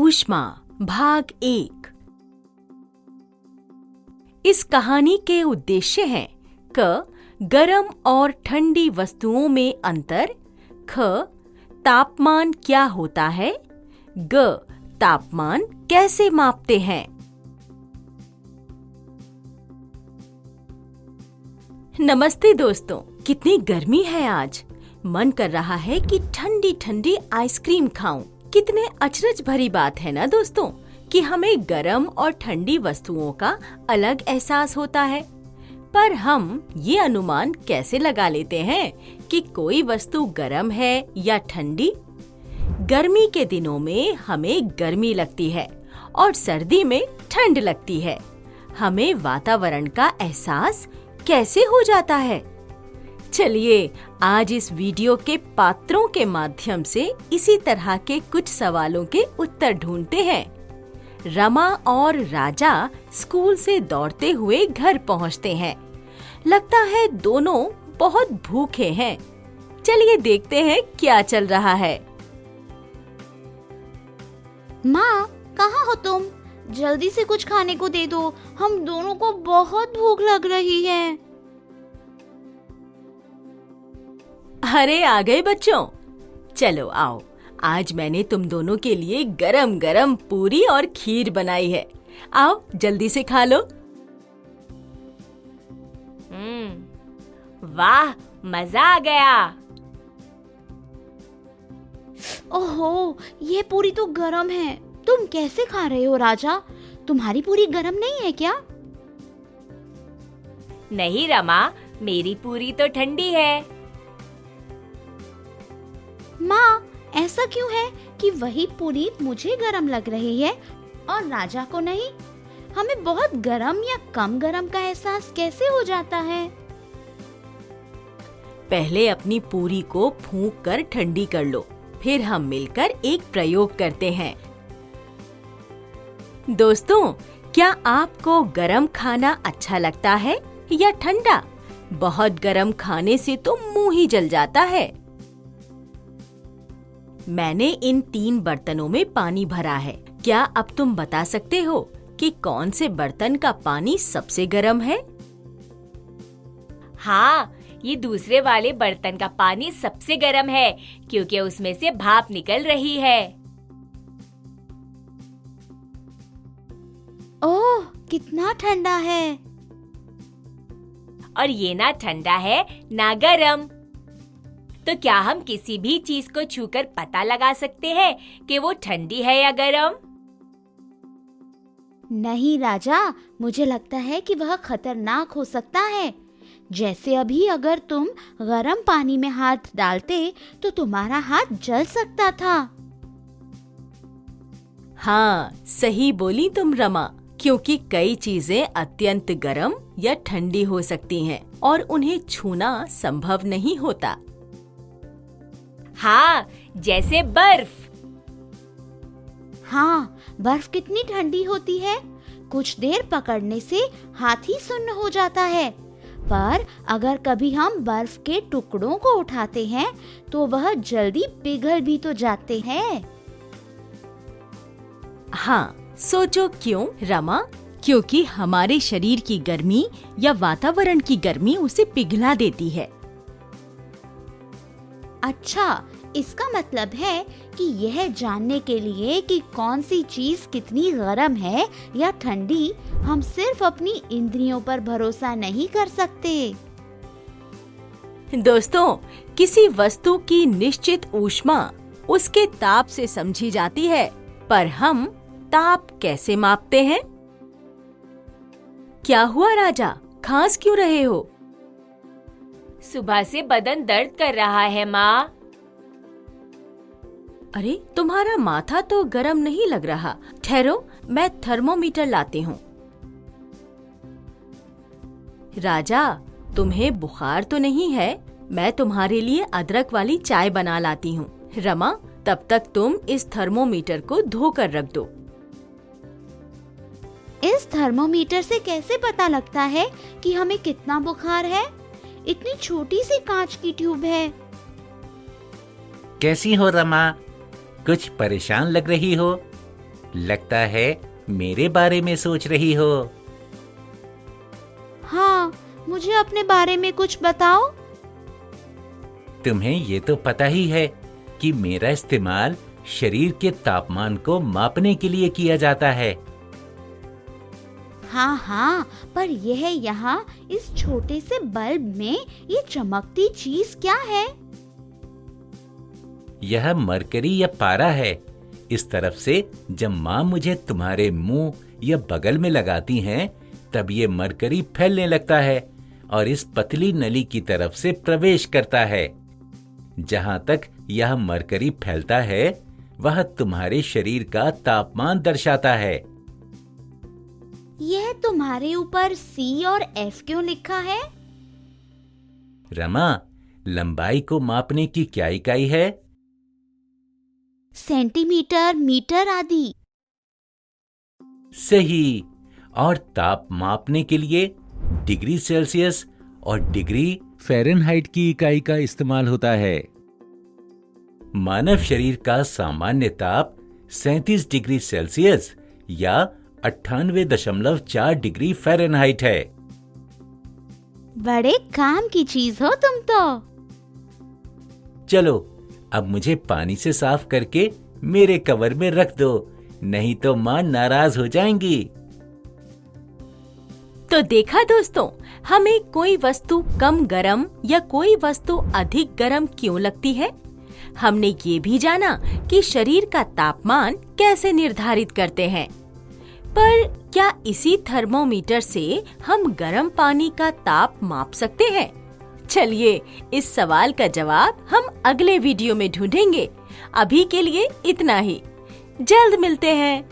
ऊष्मा भाग 1। इस कहानी के उद्देश्य हैं क. गरम और ठंडी वस्तुओं में अंतर, ख. तापमान क्या होता है, ग. तापमान कैसे मापते हैं। नमस्ते दोस्तों, कितनी गर्मी है आज। मन कर रहा है कि ठंडी ठंडी आइसक्रीम खाऊं। कितने अचरज भरी बात है ना दोस्तों कि हमें गरम और ठंडी वस्तुओं का अलग एहसास होता है। पर हम ये अनुमान कैसे लगा लेते हैं कि कोई वस्तु गरम है या ठंडी। गर्मी के दिनों में हमें गर्मी लगती है और सर्दी में ठंड लगती है। हमें वातावरण का एहसास कैसे हो जाता है? चलिए आज इस वीडियो के पात्रों के माध्यम से इसी तरह के कुछ सवालों के उत्तर ढूंढते हैं। रमा और राजा स्कूल से दौड़ते हुए घर पहुंचते हैं। लगता है दोनों बहुत भूखे हैं। चलिए देखते हैं क्या चल रहा है। माँ, कहाँ हो तुम? जल्दी से कुछ खाने को दे दो, हम दोनों को बहुत भूख लग रही है। अरे आ गए बच्चों, चलो आओ। आज मैंने तुम दोनों के लिए गरम गरम पूरी और खीर बनाई है। आओ जल्दी से खा लो। वाह, मजा आ गया। ओहो, ये पूरी तो गरम है। तुम कैसे खा रहे हो राजा? तुम्हारी पूरी गरम नहीं है क्या? नहीं रमा, मेरी पूरी तो ठंडी है। माँ, ऐसा क्यों है कि वही पूरी मुझे गरम लग रही है और राजा को नहीं? हमें बहुत गरम या कम गरम का एहसास कैसे हो जाता है? पहले अपनी पूरी को फूंक कर ठंडी कर लो, फिर हम मिलकर एक प्रयोग करते हैं। दोस्तों, क्या आपको गरम खाना अच्छा लगता है या ठंडा? बहुत गरम खाने से तो मुंह ही जल जाता है। मैंने इन 3 बर्तनों में पानी भरा है। क्या अब तुम बता सकते हो कि कौन से बर्तन का पानी सबसे गर्म है? हाँ, ये दूसरे वाले बर्तन का पानी सबसे गर्म है क्योंकि उसमें से भाप निकल रही है। ओह, कितना ठंडा है। और ये ना ठंडा है ना गरम। तो क्या हम किसी भी चीज को छूकर पता लगा सकते हैं कि वो ठंडी है या गरम? नहीं राजा, मुझे लगता है कि वह खतरनाक हो सकता है। जैसे अभी अगर तुम गरम पानी में हाथ डालते तो तुम्हारा हाथ जल सकता था। हाँ, सही बोली तुम रमा, क्योंकि कई चीजें अत्यंत गर्म या ठंडी हो सकती हैं और उन्हें छूना संभव नहीं होता। हाँ, जैसे बर्फ। हाँ, बर्फ कितनी ठंडी होती है। कुछ देर पकड़ने से हाथ ही सुन्न हो जाता है। पर अगर कभी हम बर्फ के टुकड़ों को उठाते हैं तो वह जल्दी पिघल भी तो जाते हैं। हाँ, सोचो क्यों रमा? क्योंकि हमारे शरीर की गर्मी या वातावरण की गर्मी उसे पिघला देती है। अच्छा, इसका मतलब है कि यह जानने के लिए कि कौन सी चीज कितनी गरम है या ठंडी, हम सिर्फ अपनी इंद्रियों पर भरोसा नहीं कर सकते। दोस्तों, किसी वस्तु की निश्चित ऊष्मा उसके ताप से समझी जाती है, पर हम ताप कैसे मापते हैं? क्या हुआ राजा, खांस क्यों रहे हो? सुबह से बदन दर्द कर रहा है माँ। अरे, तुम्हारा माथा तो गर्म नहीं लग रहा। ठहरो, मैं थर्मोमीटर लाती हूँ। राजा, तुम्हें बुखार तो नहीं है? मैं तुम्हारे लिए अदरक वाली चाय बना लाती हूँ। रमा, तब तक तुम इस थर्मोमीटर को धोकर रख दो। इस थर्मोमीटर से कैसे पता लगता है कि हमें कितना बुखार है? इतनी छोटी सी कांच की ट्यूब है। कैसी हो रमा? कुछ परेशान लग रही हो। लगता है मेरे बारे में सोच रही हो। हाँ, मुझे अपने बारे में कुछ बताओ। तुम्हें ये तो पता ही है कि मेरा इस्तेमाल शरीर के तापमान को मापने के लिए किया जाता है। हाँ हाँ, पर यह यहाँ इस छोटे से बल्ब में ये चमकती चीज क्या है? यह मरकरी या पारा है। इस तरफ से जब माँ मुझे तुम्हारे मुंह या बगल में लगाती हैं, तब ये मरकरी फैलने लगता है और इस पतली नली की तरफ से प्रवेश करता है। जहां तक यह मरकरी फैलता है, वह तुम्हारे शरीर का तापमान दर्शाता है। यह तुम्हारे ऊपर C और F क्यों लिखा है? रमा, लंबाई को मापने की क्या इकाई है? सेंटीमीटर, मीटर आदि। सही। और ताप मापने के लिए डिग्री सेल्सियस और डिग्री फ़ारेनहाइट की इकाई का इस्तेमाल होता है। मानव शरीर का सामान्य ताप 37 डिग्री सेल्सियस या 98.4 डिग्री फ़ारेनहाइट है। बड़े काम की चीज हो तुम तो। चलो, अब मुझे पानी से साफ करके मेरे कवर में रख दो, नहीं तो माँ नाराज हो जाएंगी। तो देखा दोस्तों, हमें कोई वस्तु कम गरम या कोई वस्तु अधिक गरम क्यों लगती है। हमने ये भी जाना कि शरीर का तापमान कैसे निर्धारित करते हैं। पर क्या इसी थर्मोमीटर से हम गर्म पानी का ताप माप सकते हैं? चलिए, इस सवाल का जवाब हम अगले वीडियो में ढूंढेंगे। अभी के लिए इतना ही। जल्द मिलते हैं।